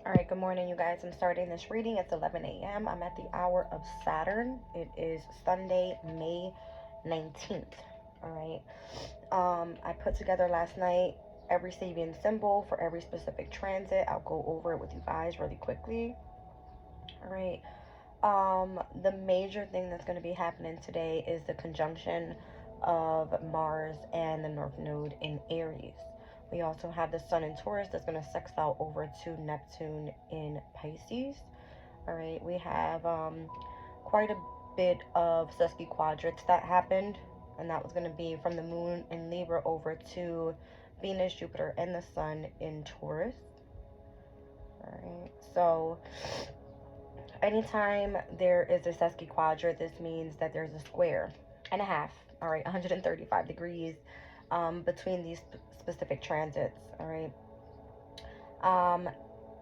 All right, good morning, you guys. I'm starting this reading. It's 11 a.m. I'm at the hour of Saturn. It is Sunday, May 19th. All right. I put together last night every Sabian symbol for every specific transit. I'll go over it with you guys really quickly. All right. The major thing that's going to be happening today is the conjunction of Mars and the North Node in Aries. We also have the Sun in Taurus that's going to sextile over to Neptune in Pisces. All right, we have quite a bit of sesquiquadrats that happened, and that was going to be from the Moon in Libra over to Venus, Jupiter, and the Sun in Taurus. All right, so anytime there is a sesquiquadrate, this means that there's a square and a half, all right, 135 degrees between these specific transits, all right.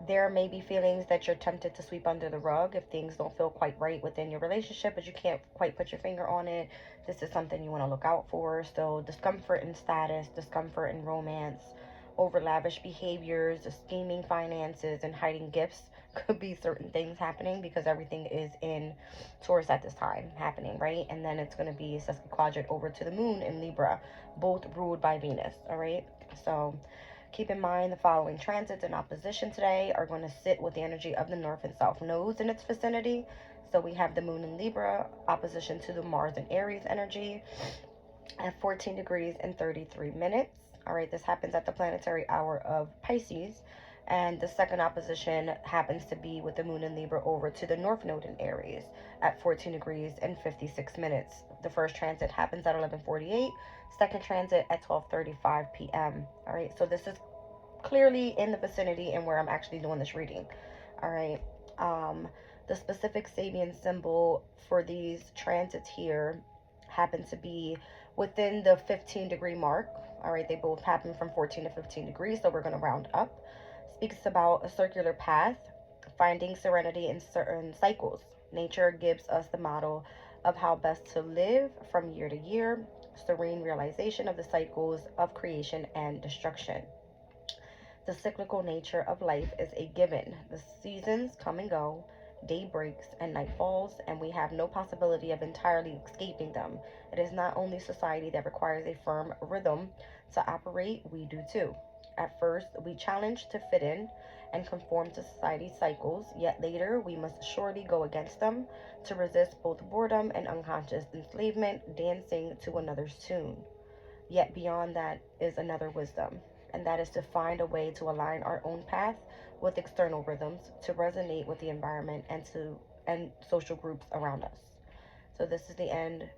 There may be feelings that you're tempted to sweep under the rug if things don't feel quite right within your relationship, but you can't quite put your finger on it. This is something you want to look out for. So discomfort in status, discomfort in romance, over lavish behaviors, scheming finances, and hiding gifts could be certain things happening because everything is in Taurus at this time happening, right? And then it's going to be sesquiquadrate over to the Moon in Libra, both ruled by Venus, all right? So keep in mind the following transits in opposition today are going to sit with the energy of the North and South nodes in its vicinity. So we have the Moon in Libra opposition to the Mars and Aries energy at 14 degrees and 33 minutes. All right, this happens at the planetary hour of Pisces. And the second opposition happens to be with the Moon in Libra over to the North Node in Aries at 14 degrees and 56 minutes. The first transit happens at 11:48, second transit at 12:35 p.m. All right, so this is clearly in the vicinity and where I'm actually doing this reading. All right, the specific Sabian symbol for these transits here happen to be within the 15-degree mark. All right, they both happen from 14 to 15 degrees, so we're going to round up. Speaks about a circular path, finding serenity in certain cycles. Nature gives us the model of how best to live from year to year, serene realization of the cycles of creation and destruction. The cyclical nature of life is a given. The seasons come and go, day breaks and night falls, and we have no possibility of entirely escaping them. It is not only society that requires a firm rhythm to operate, we do too. At first, we challenge to fit in and conform to society's cycles, yet later we must surely go against them to resist both boredom and unconscious enslavement, dancing to another's tune. Yet beyond that is another wisdom, and that is to find a way to align our own path with external rhythms to resonate with the environment and social groups around us. So this is the end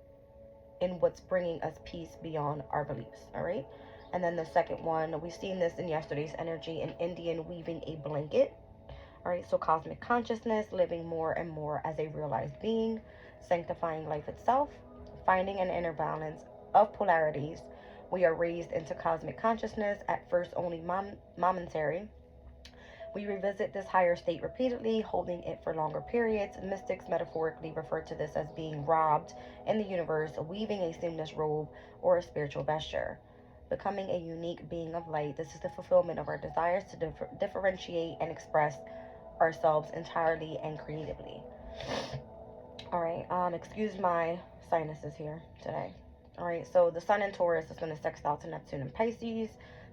in what's bringing us peace beyond our beliefs, all right? And then the second one, we've seen this in yesterday's energy, an Indian weaving a blanket. All right, so cosmic consciousness, living more and more as a realized being, sanctifying life itself, finding an inner balance of polarities. We are raised into cosmic consciousness, at first only momentary. We revisit this higher state repeatedly, holding it for longer periods. Mystics metaphorically refer to this as being robbed in the universe, weaving a seamless robe or a spiritual vesture. Becoming a unique being of light, this is the fulfillment of our desires to differentiate and express ourselves entirely and creatively. All right, excuse my sinuses here today. All right, so the Sun in Taurus is going to sextile to Neptune in Pisces,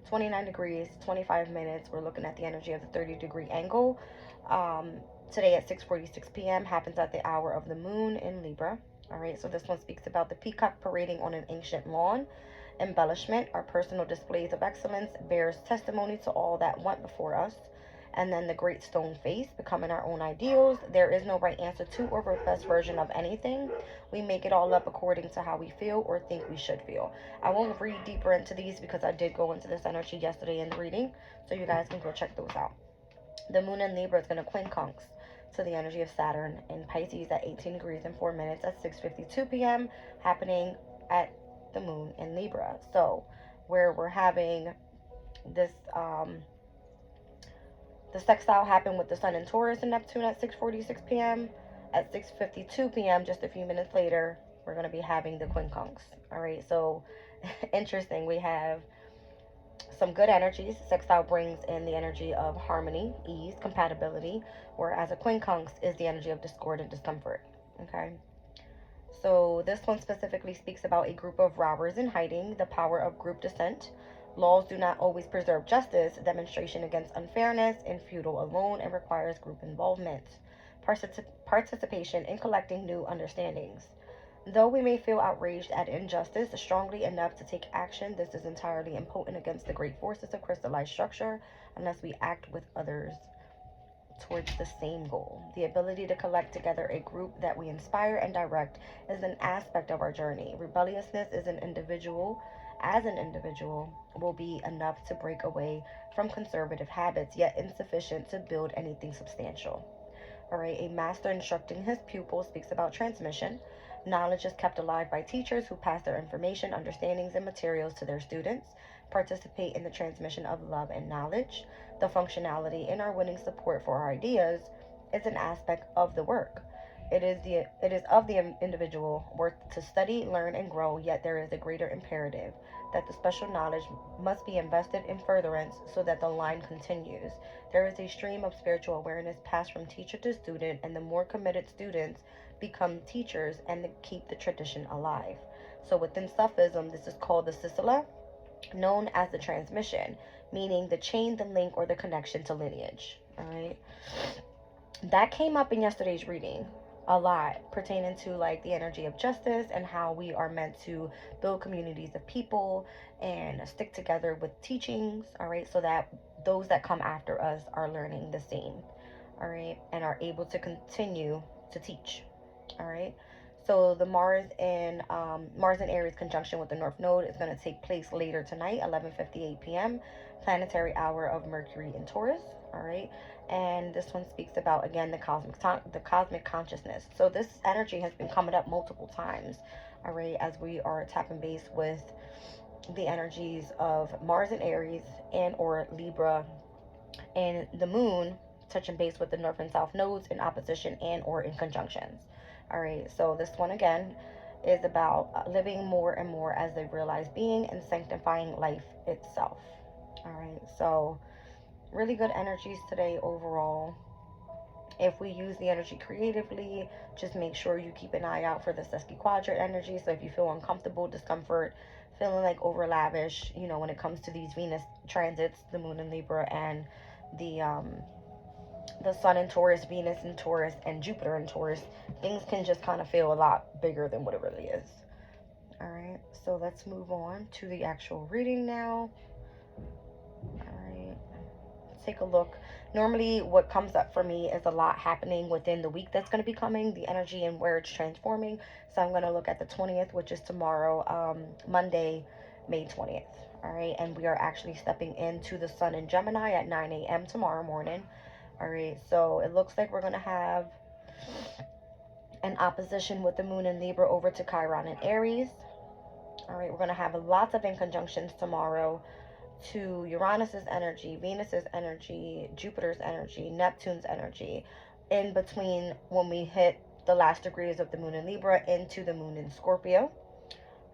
29 degrees, 25 minutes. We're looking at the energy of the 30-degree angle. Today at 6:46 p.m. happens at the hour of the Moon in Libra. All right, so this one speaks about the peacock parading on an ancient lawn. Embellishment, our personal displays of excellence, bears testimony to all that went before us. And then the great stone face, becoming our own ideals. There is no right answer to or best version of anything. We make it all up according to how we feel or think we should feel. I won't read deeper into these because I did go into this energy yesterday in the reading, so you guys can go check those out. The Moon in Libra is going to quincunx to the energy of Saturn in Pisces at 18 degrees and 4 minutes at 6:52 p.m. happening at the Moon in Libra. So where we're having this the sextile happened with the Sun in Taurus and Neptune at 6:46 p.m. At 6:52 p.m., just a few minutes later, we're going to be having the quincunx. All right, so interesting. We have some good energies. Sextile brings in the energy of harmony, ease, compatibility, whereas a quincunx is the energy of discord and discomfort. Okay. So this one specifically speaks about a group of robbers in hiding, the power of group descent. Laws do not always preserve justice, demonstration against unfairness, and feudal alone, and requires group involvement. Participation in collecting new understandings. Though we may feel outraged at injustice strongly enough to take action, this is entirely impotent against the great forces of crystallized structure unless we act with others towards the same goal. The ability to collect together a group that we inspire and direct is an aspect of our journey. Rebelliousness is as an individual, will be enough to break away from conservative habits, yet insufficient to build anything substantial. All right, a master instructing his pupils speaks about transmission. Knowledge is kept alive by teachers who pass their information, understandings, and materials to their students. Participate in the transmission of love and knowledge. The functionality in our winning support for our ideas is an aspect of the work. It is of the individual worth to study, learn, and grow, yet there is a greater imperative that the special knowledge must be invested in furtherance so that the line continues. There is a stream of spiritual awareness passed from teacher to student, and the more committed students become teachers and keep the tradition alive. So within Sufism, this is called the Sisila, known as the transmission, meaning the chain, the link, or the connection to lineage. All right. That came up in yesterday's reading a lot, pertaining to like the energy of justice and how we are meant to build communities of people and stick together with teachings, all right, so that those that come after us are learning the same, all right, and are able to continue to teach, all right. So the Mars and Aries conjunction with the North Node is going to take place later tonight, 11:58 p.m. planetary hour of Mercury in Taurus. All right, and this one speaks about again the cosmic consciousness. So this energy has been coming up multiple times. All right, as we are tapping base with the energies of Mars and Aries and or Libra, and the Moon touching base with the North and South nodes in opposition and or in conjunctions. All right, so this one again is about living more and more as a realized being and sanctifying life itself. All right, so really good energies today overall. If we use the energy creatively, just make sure you keep an eye out for the Sesquiquadrant energy. So if you feel uncomfortable, discomfort, feeling like over lavish, you know, when it comes to these Venus transits, the Moon in Libra, and the Sun in Taurus, Venus in Taurus, and Jupiter in Taurus, things can just kind of feel a lot bigger than what it really is. All right, so let's move on to the actual reading now. All right, take a look. Normally, what comes up for me is a lot happening within the week that's going to be coming, the energy and where it's transforming. So I'm going to look at the 20th, which is tomorrow, Monday, May 20th. All right, and we are actually stepping into the Sun in Gemini at 9 a.m. tomorrow morning. All right, so it looks like we're going to have an opposition with the Moon in Libra over to Chiron in Aries. All right, we're going to have lots of inconjunctions tomorrow to Uranus's energy, Venus's energy, Jupiter's energy, Neptune's energy, in between when we hit the last degrees of the Moon in Libra into the Moon in Scorpio.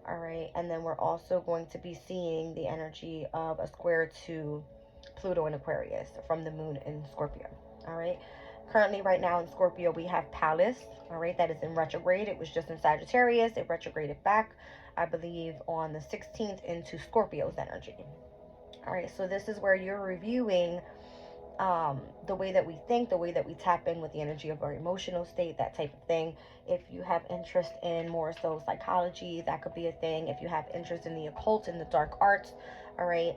All right, and then we're also going to be seeing the energy of a square to Pluto in Aquarius from the Moon in Scorpio. All right, currently right now in Scorpio we have Pallas, all right, that is in retrograde. It was just in Sagittarius. It retrograded back, I believe, on the 16th into Scorpio's energy. All right, so this is where you're reviewing the way that we think, the way that we tap in with the energy of our emotional state, that type of thing. If you have interest in more so psychology, that could be a thing. If you have interest in the occult and the dark arts, all right,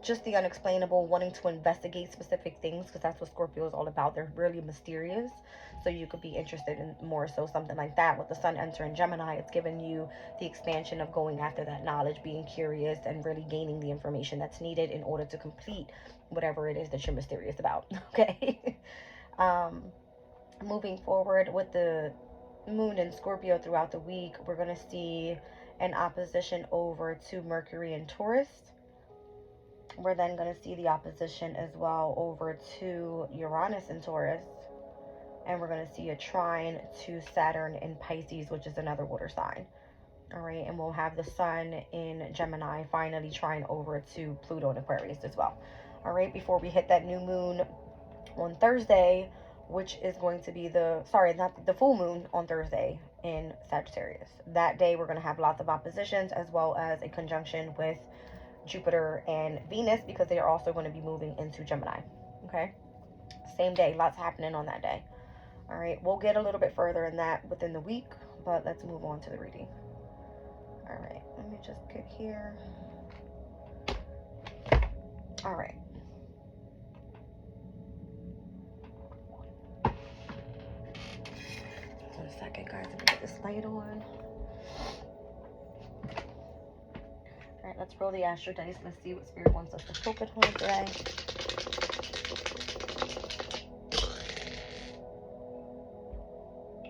just the unexplainable, wanting to investigate specific things, because that's what Scorpio is all about. They're really mysterious, so you could be interested in more so something like that. With the Sun entering Gemini, it's giving you the expansion of going after that knowledge, being curious, and really gaining the information that's needed in order to complete whatever it is that you're mysterious about. Okay. Moving forward with the Moon in Scorpio throughout the week, we're going to see an opposition over to Mercury in Taurus. We're then going to see the opposition as well over to Uranus in Taurus. And we're going to see a trine to Saturn in Pisces, which is another water sign. All right, and we'll have the sun in Gemini finally trying over to Pluto in Aquarius as well. All right, before we hit that new moon on Thursday, which is going to be not the full moon on Thursday in Sagittarius. That day we're going to have lots of oppositions as well as a conjunction with Jupiter and Venus because they are also going to be moving into Gemini. Okay, same day, lots happening on that day. All right, we'll get a little bit further in that within the week, but let's move on to the reading. All right, let me just get here. All right. One second, guys. Let me get this light on. All right, let's roll the astro dice. Let's see what Spirit wants us to focus on today.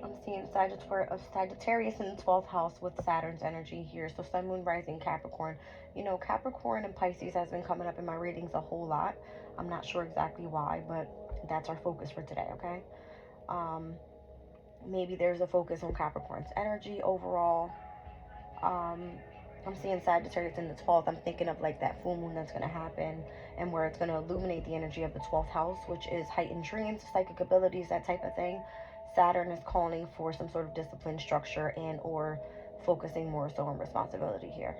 I'm seeing Sagittarius in the 12th house with Saturn's energy here. So Sun, Moon, Rising, Capricorn. You know, Capricorn and Pisces has been coming up in my readings a whole lot. I'm not sure exactly why, but that's our focus for today, okay? Maybe there's a focus on Capricorn's energy overall. I'm seeing Sagittarius in the 12th. I'm thinking of like that full moon that's going to happen and where it's going to illuminate the energy of the 12th house, which is heightened dreams, psychic abilities, that type of thing. Saturn is calling for some sort of discipline, structure, and or focusing more so on responsibility here.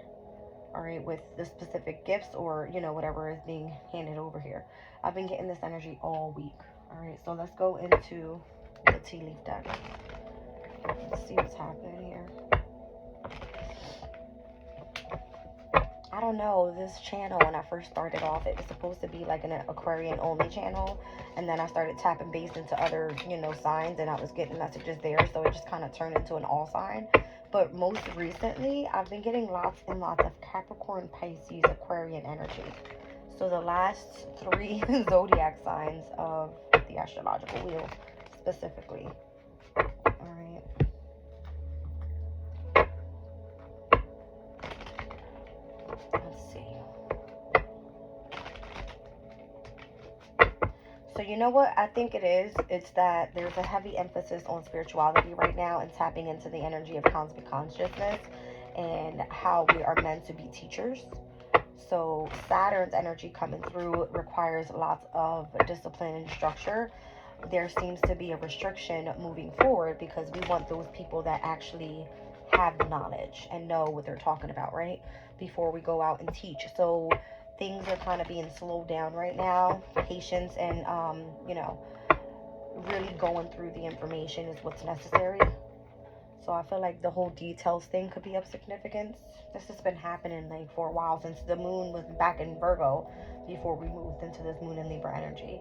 All right, with the specific gifts or, you know, whatever is being handed over here. I've been getting this energy all week. All right, so let's go into the tea leaf deck. Let's see what's happening here. I don't know, this channel, when I first started off, it was supposed to be like an Aquarian only channel, and then I started tapping base into other, you know, signs, and I was getting messages there, so it just kind of turned into an all sign. But most recently, I've been getting lots and lots of Capricorn, Pisces, Aquarian energy. So the last 3 zodiac signs of the astrological wheel specifically. All right. Let's see. So you know what I think it is? It's that there's a heavy emphasis on spirituality right now and tapping into the energy of cosmic consciousness and how we are meant to be teachers. So Saturn's energy coming through requires lots of discipline and structure. There seems to be a restriction moving forward because we want those people that actually have the knowledge and know what they're talking about, right? Before we go out and teach. So things are kind of being slowed down right now. Patience and, you know, really going through the information is what's necessary. So I feel like the whole details thing could be of significance. This has been happening like for a while since the moon was back in Virgo before we moved into this moon in Libra energy.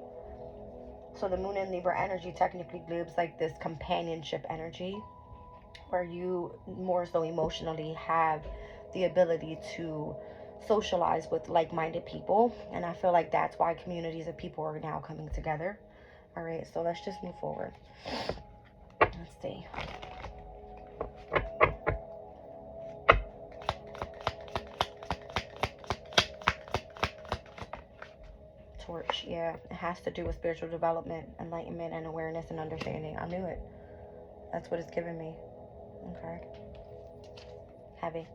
So the moon in Libra energy technically lives like this companionship energy where you more so emotionally have the ability to socialize with like-minded people. And I feel like that's why communities of people are now coming together. All right, so let's just move forward. Let's see. Torch, yeah, it has to do with spiritual development, enlightenment, and awareness and understanding. I knew it. That's what it's giving me. Okay. Heavy.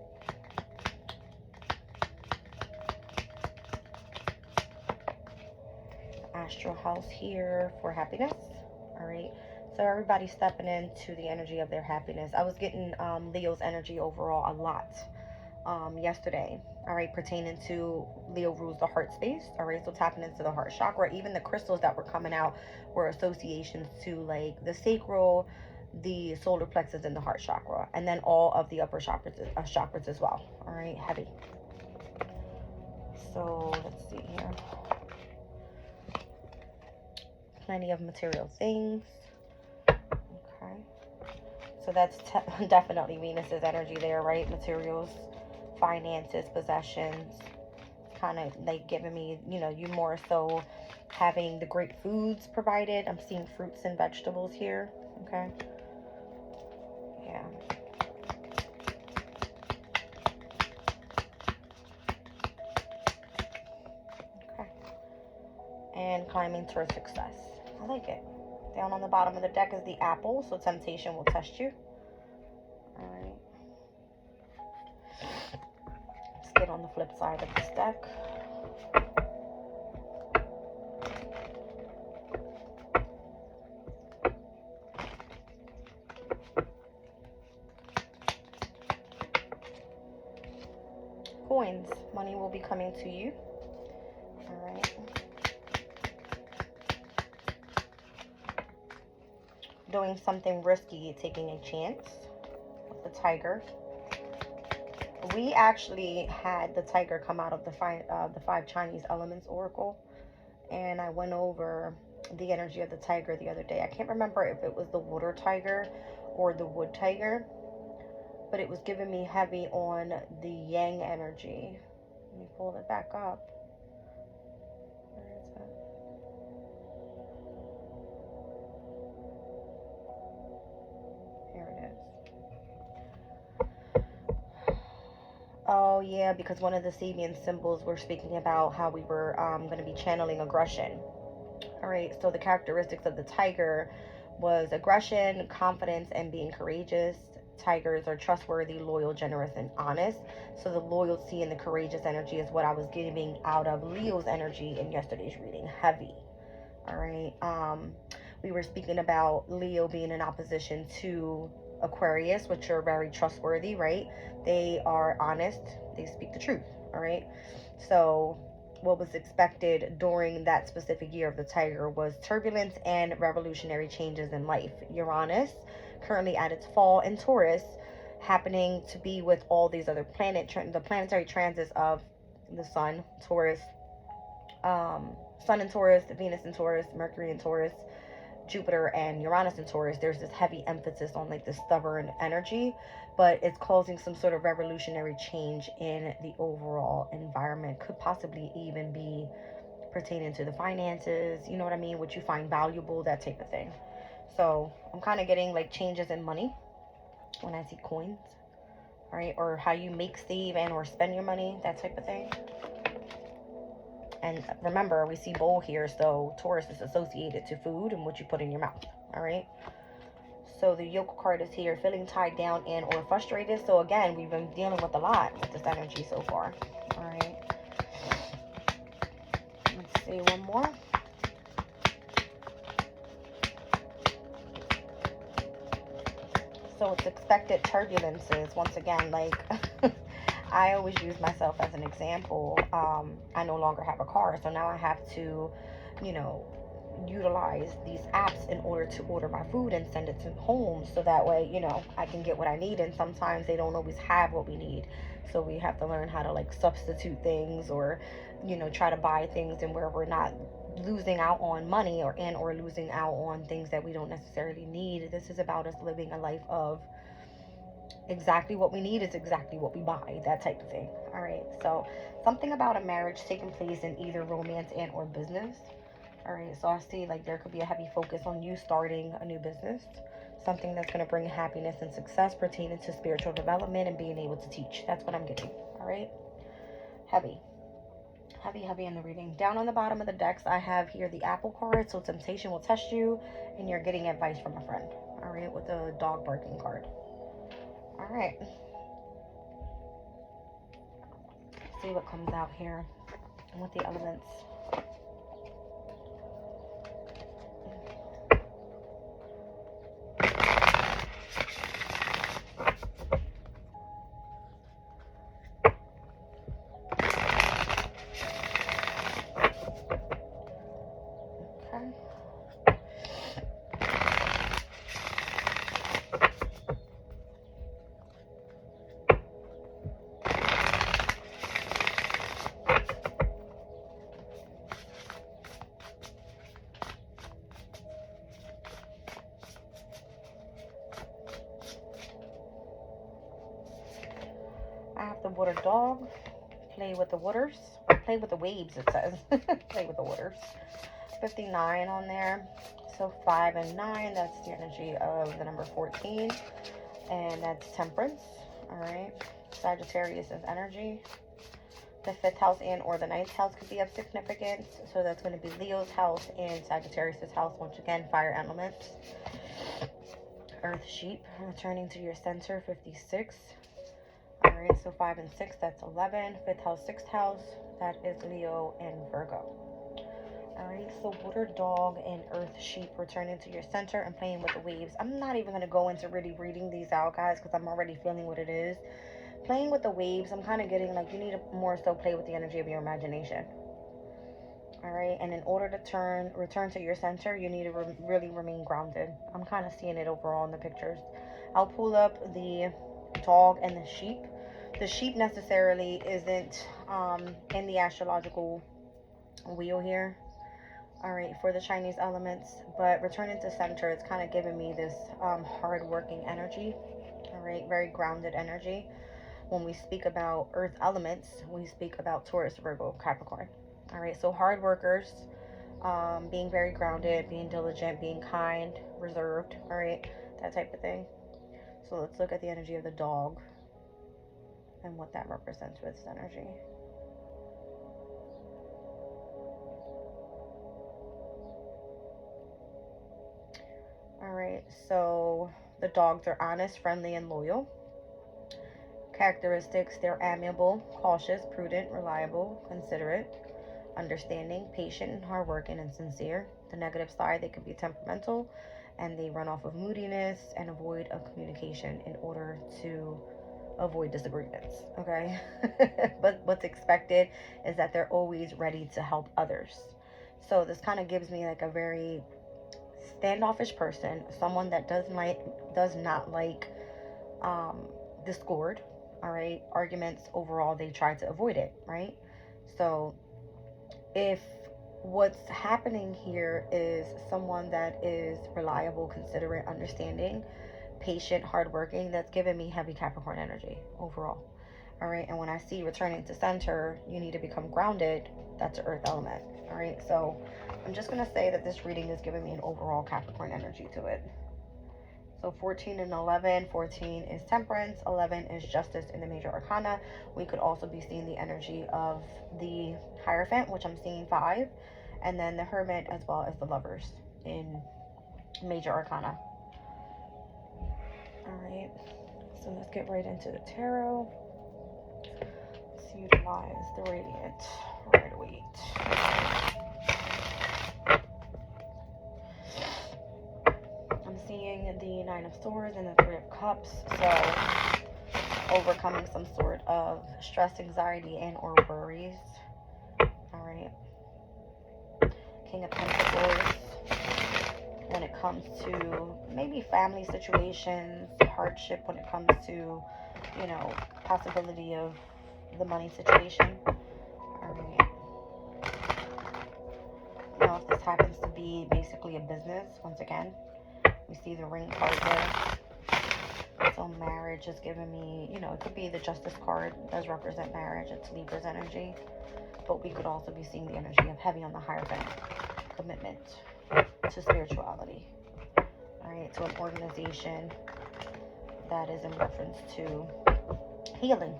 Astral house here for happiness. All right. So everybody's stepping into the energy of their happiness. I was getting Leo's energy overall a lot yesterday. All right, pertaining to Leo rules the heart space. All right, so tapping into the heart chakra. Even the crystals that were coming out were associations to like the sacral, the solar plexus, and the heart chakra, and then all of the upper chakras as well. All right, heavy. So let's see here. Plenty of material things. Okay, so that's definitely Venus's energy there, right? Materials, finances, possessions, kind of like giving me, you know, you more so having the great foods provided. I'm seeing fruits and vegetables here. Okay, yeah. Okay, and climbing towards success. I like it. Down on the bottom of the deck is the apple, so temptation will test you. All right. Let's get on the flip side of this deck. Coins. Money will be coming to you. All right. Doing something risky, taking a chance with the tiger. We actually had the tiger come out of the five Chinese elements oracle, and I went over the energy of the tiger the other day. I can't remember if it was the water tiger or the wood tiger, but it was giving me heavy on the yang energy. Let me pull it back up. Where is it? Here it is. Oh yeah, because one of the Sabian symbols were speaking about how we were going to be channeling aggression. All right, so the characteristics of the tiger was aggression, confidence, and being courageous. Tigers are trustworthy, loyal, generous, and honest. So the loyalty and the courageous energy is what I was getting out of Leo's energy in yesterday's reading. Heavy. All right. We were speaking about Leo being in opposition to Aquarius, which are very trustworthy, right? They are honest. They speak the truth. All right. So what was expected during that specific year of the tiger was turbulence and revolutionary changes in life. Uranus, currently at its fall in Taurus, happening to be with all these other the planetary transits of the sun, Taurus, Sun in Taurus, Venus in Taurus, Mercury in Taurus, Jupiter and Uranus in Taurus. There's this heavy emphasis on like this stubborn energy, but it's causing some sort of revolutionary change in the overall environment. Could possibly even be pertaining to the finances, you know what I mean? What you find valuable, that type of thing. So I'm kind of getting like changes in money when I see coins, all right? Or how you make, save, and or spend your money, that type of thing. And remember, we see bowl here, so Taurus is associated to food and what you put in your mouth, all right? So the yoke card is here, feeling tied down and or frustrated. So again, we've been dealing with a lot with this energy so far, all right? Let's see one more. So it's expected turbulences. Once again, like I always use myself as an example. I no longer have a car, so now I have to, you know, utilize these apps in order to order my food and send it to home, so that way, you know, I can get what I need. And sometimes they don't always have what we need, so we have to learn how to like substitute things, or, you know, try to buy things and where we're not losing out on money or losing out on things that we don't necessarily need. This is about us living a life of exactly what we need is exactly what we buy, that type of thing. All right, so something about a marriage taking place in either romance and or business. All right, so I see like there could be a heavy focus on you starting a new business, something that's going to bring happiness and success pertaining to spiritual development and being able to teach. That's what I'm getting. All right, heavy. Heavy in the reading. Down on the bottom of the decks, I have here the apple card. So temptation will test you, and you're getting advice from a friend. All right, with the dog barking card. All right. Let's see what comes out here with the elements. I have the water dog. Play with the waters. Play with the waves, it says. Play with the waters. 59 on there. So 5 and 9, that's the energy of the number 14. And that's temperance. All right. Sagittarius is energy. The 5th house and or the 9th house could be of significance. So that's going to be Leo's house and Sagittarius' house. Once again, fire elements. Earth sheep, returning to your center, 56. All right, so 5 and 6, that's 11. Fifth house, sixth house, that is Leo and Virgo. All right, so water dog and earth sheep returning to your center and playing with the waves. I'm not even going to go into really reading these out, guys, because I'm already feeling what it is. Playing with the waves, I'm kind of getting like you need to more so play with the energy of your imagination. All right, and in order to return to your center, you need to really remain grounded. I'm kind of seeing it overall in the pictures. I'll pull up the dog and the sheep. The sheep necessarily isn't in the astrological wheel here. All right, for the Chinese elements, but returning to center, it's kind of giving me this hard-working energy. All right, very grounded energy. When we speak about earth elements, we speak about Taurus, Virgo, Capricorn. All right, so hard workers, being very grounded, being diligent, being kind, reserved, all right, that type of thing. So let's look at the energy of the dog and what that represents with this energy. All right, so the dogs are honest, friendly, and loyal. Characteristics, they're amiable, cautious, prudent, reliable, considerate, understanding, patient, hardworking, and sincere. The negative side, they can be temperamental and they run off of moodiness and avoid a communication in order to avoid disagreements. Okay. But what's expected is that they're always ready to help others. So this kind of gives me like a very standoffish person, someone that does not like um, discord. All right, arguments overall, they try to avoid it. Right. So if what's happening here is someone that is reliable, considerate, understanding, patient, hardworking, that's giving me heavy Capricorn energy overall. All right, and when I see returning to center, you need to become grounded. That's an earth element. All right, so I'm just going to say that this reading is giving me an overall Capricorn energy to it. So 14 and 11, 14 is temperance, 11 is justice in the major arcana. We could also be seeing the energy of the Hierophant, which I'm seeing 5, and then the Hermit as well as the Lovers in major arcana. All right, so let's get right into the tarot. Let's utilize the Radiant Rider-Waite. I'm seeing the Nine of Swords and the Three of Cups, so overcoming some sort of stress, anxiety, and or worries. All right. King of Pentacles, when it comes to maybe family situations, hardship when it comes to, you know, possibility of the money situation. All right. Now, if this happens to be basically a business, once again, we see the Ring card there. So marriage is giving me, you know, it could be the Justice card. It does represent marriage. It's Libra's energy. But we could also be seeing the energy of heavy on the Hierophant. Commitment to spirituality. All right, to an organization that is in reference to healing.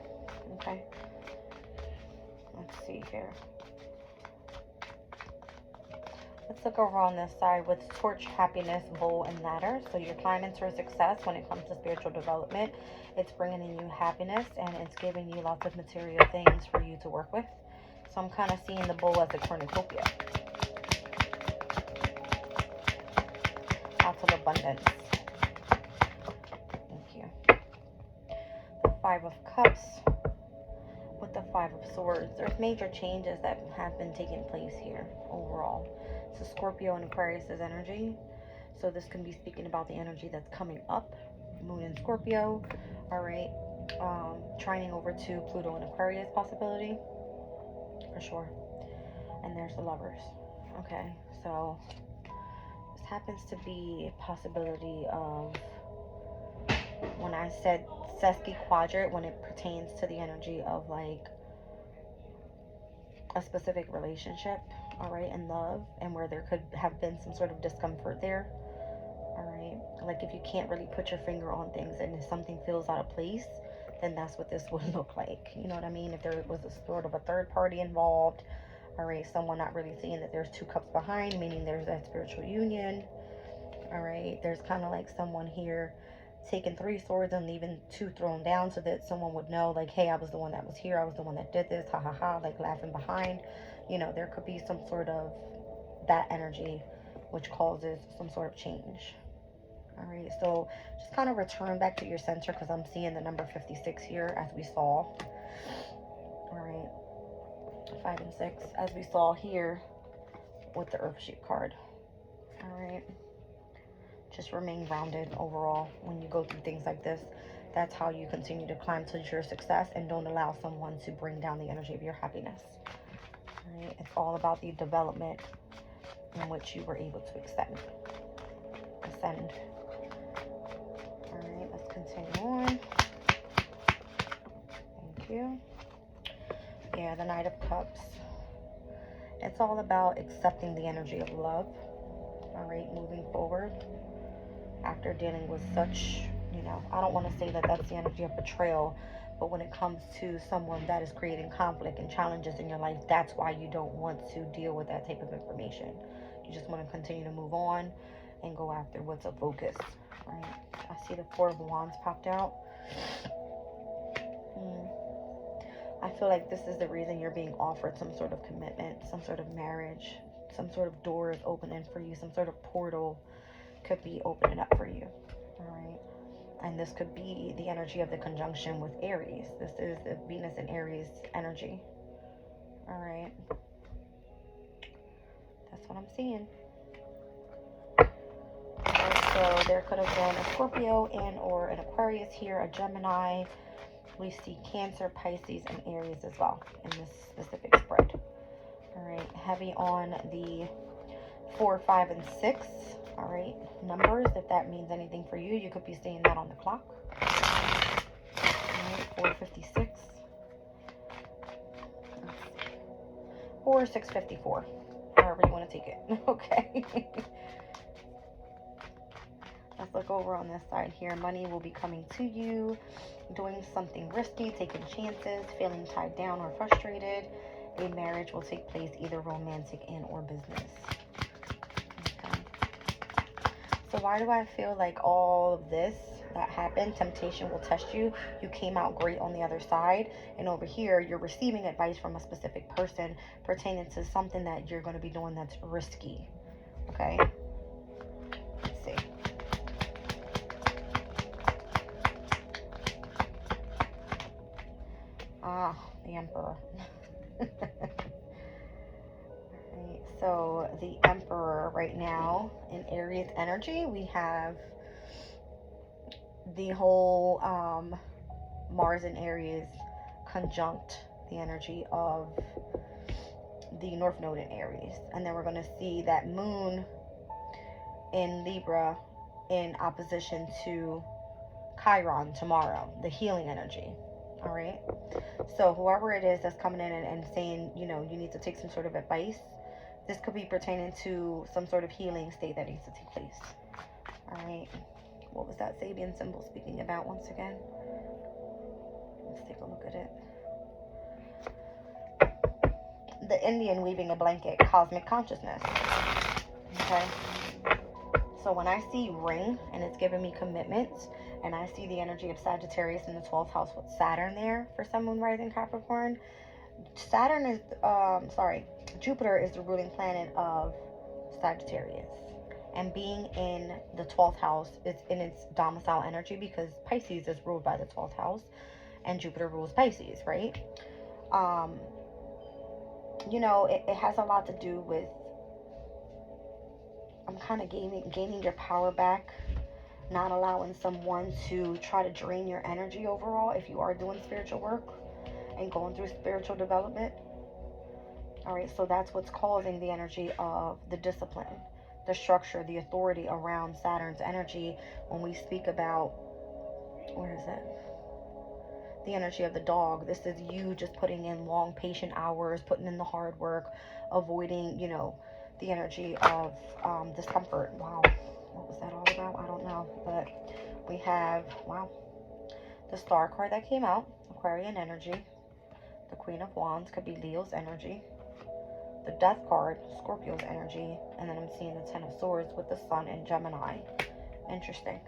Okay. Let's see here. Let's look over on this side with Torch, Happiness, Bowl, and Ladder. So you're climbing towards success when it comes to spiritual development. It's bringing in you happiness, and it's giving you lots of material things for you to work with. So I'm kind of seeing the bowl as a cornucopia. Lots of abundance. Thank you. The Five of Cups with the Five of Swords. There's major changes that have been taking place here overall. So Scorpio and Aquarius is energy. So this can be speaking about the energy that's coming up. Moon in Scorpio. All right. Trining over to Pluto and Aquarius possibility. For sure. And there's the Lovers. Okay. So this happens to be a possibility of, when I said Sesqui quadrant, when it pertains to the energy of like a specific relationship, all right, and love, and where there could have been some sort of discomfort there, all right, like if you can't really put your finger on things and if something feels out of place, then that's what this would look like. You know what I mean? If there was a sort of a third party involved, all right, someone not really seeing that there's two cups behind, meaning there's that spiritual union, all right, there's kind of like someone here taking 3 swords and leaving 2 thrown down so that someone would know, like, hey, I was the one that was here, I was the one that did this, ha ha ha, like laughing behind. You know, there could be some sort of that energy which causes some sort of change. All right, so just kind of return back to your center, because I'm seeing the number 56 here, as we saw. All right, 5 and 6, as we saw here with the Earth Shape card. All right, just remain grounded overall when you go through things like this. That's how you continue to climb to your success, and don't allow someone to bring down the energy of your happiness. All right, it's all about the development in which you were able to ascend. All right, let's continue on. Thank you. Yeah, the Knight of Cups. It's all about accepting the energy of love. All right, moving forward after dealing with such, you know, I don't want to say that that's the energy of betrayal, but when it comes to someone that is creating conflict and challenges in your life, that's why you don't want to deal with that type of information. You just want to continue to move on and go after what's a focus. Right? I see the 4 of Wands popped out. I feel like this is the reason you're being offered some sort of commitment, some sort of marriage, some sort of door is opening for you, some sort of portal could be opening up for you. All right. And this could be the energy of the conjunction with Aries. This is the Venus and Aries energy. All right. That's what I'm seeing. So there could have been a Scorpio and or an Aquarius here, a Gemini. We see Cancer, Pisces, and Aries as well in this specific spread. All right, heavy on the 4, 5, and 6. All right, numbers. If that means anything for you, you could be seeing that on the clock. All right, 456. Or 654. However you want to take it. Okay. Let's look over on this side here. Money will be coming to you. Doing something risky, taking chances, feeling tied down or frustrated. A marriage will take place, either romantic and or business. Okay. So why do I feel like all of this that happened, temptation will test you, you came out great on the other side, and over here you're receiving advice from a specific person pertaining to something that you're going to be doing that's risky. Okay, let's see. The Emperor. Right, so the Emperor right now in Aries energy, we have the whole Mars in Aries conjunct the energy of the North Node in Aries. And then we're going to see that Moon in Libra in opposition to Chiron tomorrow, the healing energy. All right, so whoever it is that's coming in and saying, you know, you need to take some sort of advice, this could be pertaining to some sort of healing state that needs to take place. All right, what was that Sabian symbol speaking about once again? Let's take a look at it. The Indian weaving a blanket, cosmic consciousness. Okay, so when I see ring and it's giving me commitments, and I see the energy of Sagittarius in the 12th house with Saturn there for Sun, Moon, Rising, Capricorn. Saturn is, Jupiter is the ruling planet of Sagittarius. And being in the 12th house is in its domicile energy, because Pisces is ruled by the 12th house and Jupiter rules Pisces, right? You know, it has a lot to do with, I'm kind of gaining your power back, not allowing someone to try to drain your energy overall if you are doing spiritual work and going through spiritual development. All right, so that's what's causing the energy of the discipline, the structure, the authority around Saturn's energy. When we speak about, where is it? The energy of the dog. This is you just putting in long, patient hours, putting in the hard work, avoiding, you know, the energy of discomfort. Wow. What was that all about? I don't know. But we have, wow, the Star card that came out, Aquarian energy. The Queen of Wands could be Leo's energy. The Death card, Scorpio's energy. And then I'm seeing the Ten of Swords with the Sun and Gemini. Interesting.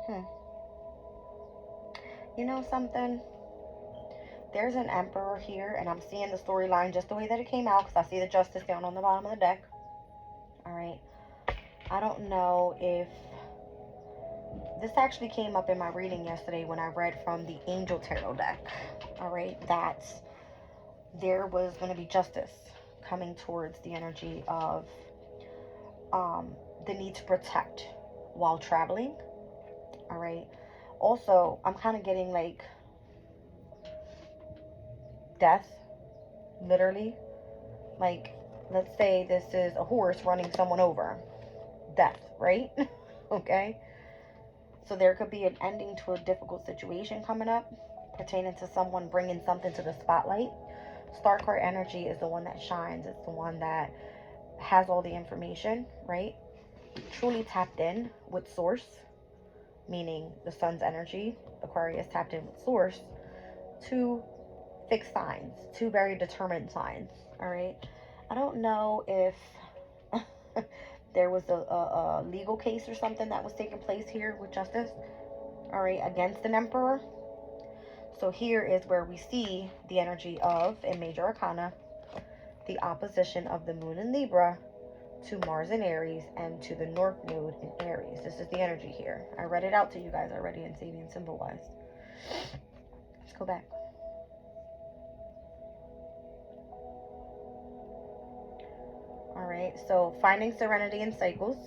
Hmm. You know something? There's an Emperor here, and I'm seeing the storyline just the way that it came out, because I see the Justice down on the bottom of the deck. Alright. I don't know if... This actually came up in my reading yesterday when I read from the Angel Tarot deck. Alright. That there was going to be justice coming towards the energy of the need to protect while traveling. Alright. Also, I'm kind of getting like death, literally. Like, let's say this is a horse running someone over. Death, right? Okay? So there could be an ending to a difficult situation coming up pertaining to someone bringing something to the spotlight. Star card energy is the one that shines. It's the one that has all the information, right? Truly tapped in with source, meaning the sun's energy. Aquarius tapped in with source to fixed signs, two very determined signs. All right. I don't know if there was a legal case or something that was taking place here with justice, all right, against an emperor. So here is where we see the energy of, in major arcana, the opposition of the moon in Libra to Mars in Aries and to the North Node in Aries. This is the energy here. I read it out to you guys already in Sabian symbol wise. Let's go back. Alright, so finding serenity in cycles.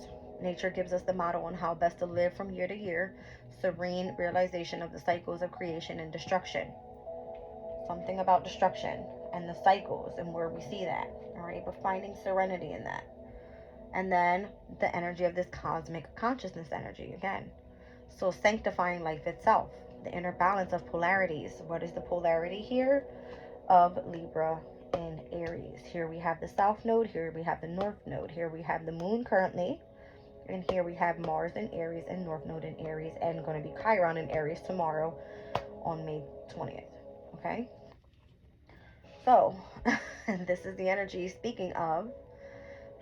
Nature gives us the motto on how best to live from year to year. Serene realization of the cycles of creation and destruction. Something about destruction and the cycles and where we see that. Alright, but finding serenity in that. And then the energy of this cosmic consciousness energy again. So sanctifying life itself. The inner balance of polarities. What is the polarity here? Of Libra in Aries. Here we have the South Node. Here we have the North Node. Here we have the Moon currently. And here we have Mars in Aries and North Node in Aries. And going to be Chiron in Aries tomorrow on May 20th. Okay? So, this is the energy speaking of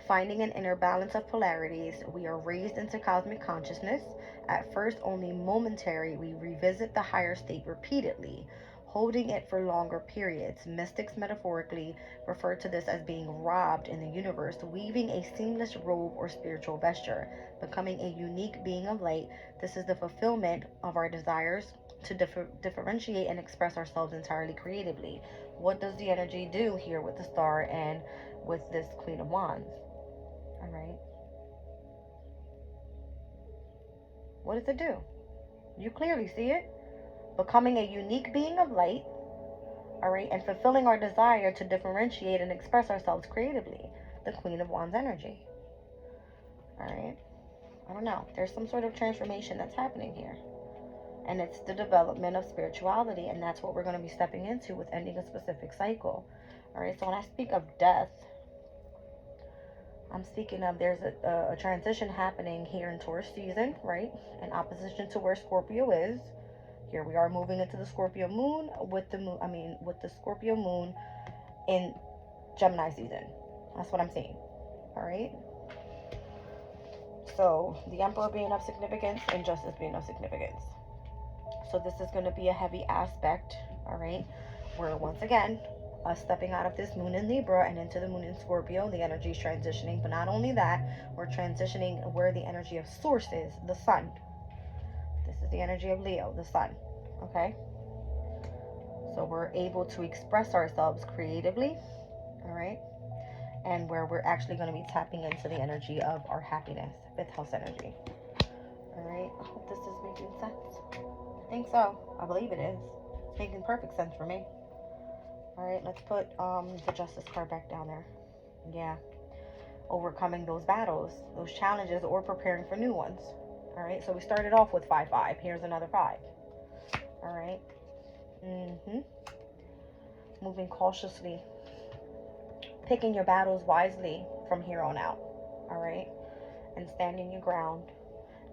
finding an inner balance of polarities. We are raised into cosmic consciousness. At first, only momentary, we revisit the higher state repeatedly, holding it for longer periods. Mystics metaphorically refer to this as being robbed in the universe, weaving a seamless robe or spiritual vesture, becoming a unique being of light. This is the fulfillment of our desires to differentiate and express ourselves entirely creatively. What does the energy do here with the star and with this Queen of Wands? All right. What does it do? You clearly see it. Becoming a unique being of light, all right, and fulfilling our desire to differentiate and express ourselves creatively. The Queen of Wands energy. All right. I don't know. There's some sort of transformation that's happening here. And it's the development of spirituality, and that's what we're going to be stepping into with ending a specific cycle. All right, so when I speak of death, I'm speaking of there's a transition happening here in Taurus season, right? In opposition to where Scorpio is. Here we are moving into the Scorpio moon with the Scorpio moon in Gemini season. That's what I'm seeing. All right. So the Emperor being of significance and Justice being of significance. So this is going to be a heavy aspect, all right, where once again, us stepping out of this moon in Libra and into the moon in Scorpio, the energy is transitioning. But not only that, we're transitioning where the energy of source is, the sun. This is the energy of Leo, the sun, okay? So we're able to express ourselves creatively, all right? And where we're actually going to be tapping into the energy of our happiness, fifth house energy. All right, I hope this is making sense. I think so. I believe it is. It's making perfect sense for me. All right, let's put the Justice card back down there. Yeah. Overcoming those battles, those challenges, or preparing for new ones. All right, so we started off with 5-5. Here's another 5. All right. Moving cautiously. Picking your battles wisely from here on out. All right. And standing your ground.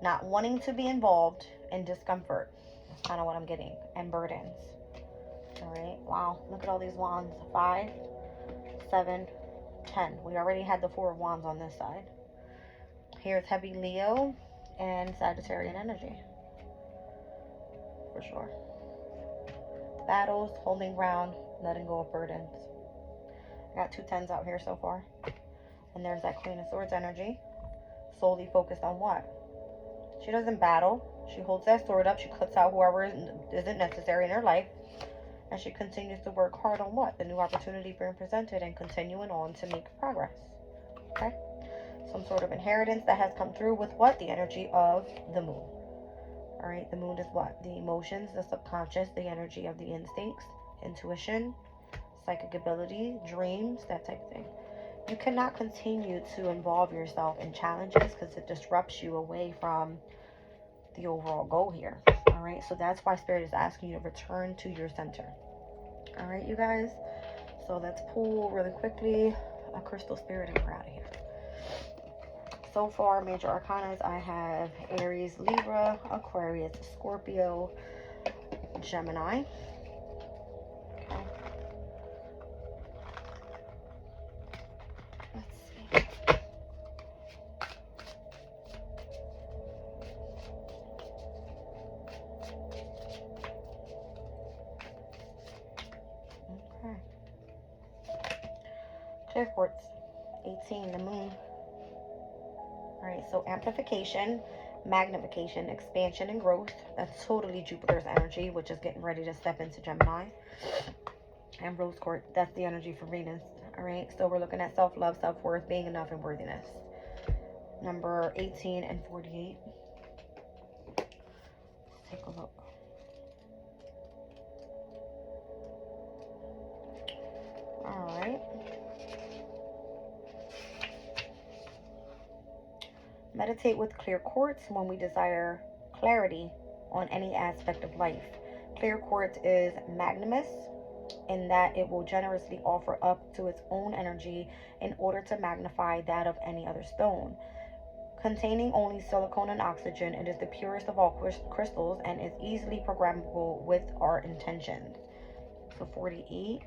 Not wanting to be involved in discomfort. That's kind of what I'm getting. And burdens. All right. Wow. Look at all these wands. 5, 7, 10. We already had the 4 of wands on this side. Here's heavy Leo and Sagittarian energy. for sure. Battles, holding ground, letting go of burdens. I got 2 10s out here so far. And there's that Queen of Swords energy. Solely focused on what? She doesn't battle. She holds that sword up. She cuts out whoever isn't necessary in her life. And she continues to work hard on what? The new opportunity being presented and continuing on to make progress. Okay? Some sort of inheritance that has come through with what? The energy of the moon. Alright, the moon is what? The emotions, the subconscious, the energy of the instincts, intuition, psychic ability, dreams, that type of thing. You cannot continue to involve yourself in challenges because it disrupts you away from the overall goal here. Alright, so that's why Spirit is asking you to return to your center. Alright, you guys. So let's pull really quickly a crystal spirit and we're out of here. So far, major arcanas, I have Aries, Libra, Aquarius, Scorpio, Gemini. Okay. Let's see. Okay. Clear quartz, 18, the moon. Alright, so amplification, magnification, expansion, and growth. That's totally Jupiter's energy, which is getting ready to step into Gemini. And rose quartz, that's the energy for Venus. Alright, so we're looking at self-love, self-worth, being enough, and worthiness. Number 18 and 48. Let's take a look. Alright. Meditate with clear quartz when we desire clarity on any aspect of life. Clear quartz is magnanimous in that it will generously offer up to its own energy in order to magnify that of any other stone. Containing only silicone and oxygen, it is the purest of all crystals and is easily programmable with our intentions. So 48.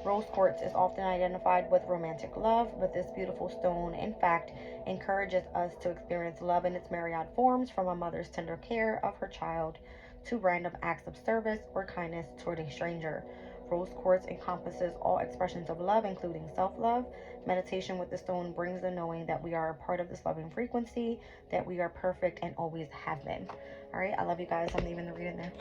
Rose quartz is often identified with romantic love, but this beautiful stone, in fact, encourages us to experience love in its myriad forms, from a mother's tender care of her child to random acts of service or kindness toward a stranger. Rose quartz encompasses all expressions of love, including self-love. Meditation with the stone brings the knowing that we are a part of this loving frequency, that we are perfect and always have been. All right, I love you guys. I'm leaving the reading there.